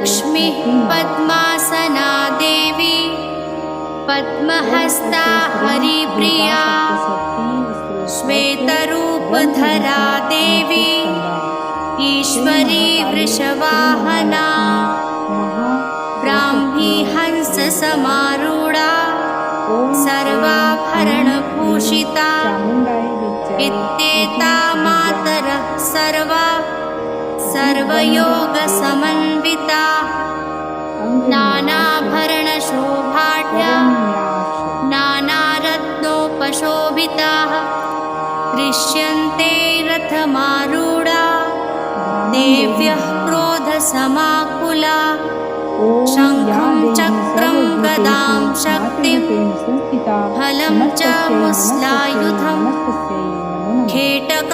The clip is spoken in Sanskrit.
लक्ष्मीः पद्मासना देवी पद्महस्ता हरिप्रिया श्वेतरूपधरा देवी ईश्वरी वृषवाहना ब्राह्मी हंससमारूढा सर्वाभरणभूषिता इत्येता मातरः सर्वा सर्वयोगसमन्विता नानाभरणशोभाढ्या नानारत्नोपशोभिताः दृश्यन्ते रथमारूढा देव्यः क्रोधसमाकुला शङ्खं चक्रं गदां शक्तिं हलं च मुस्लायुधं खेटकं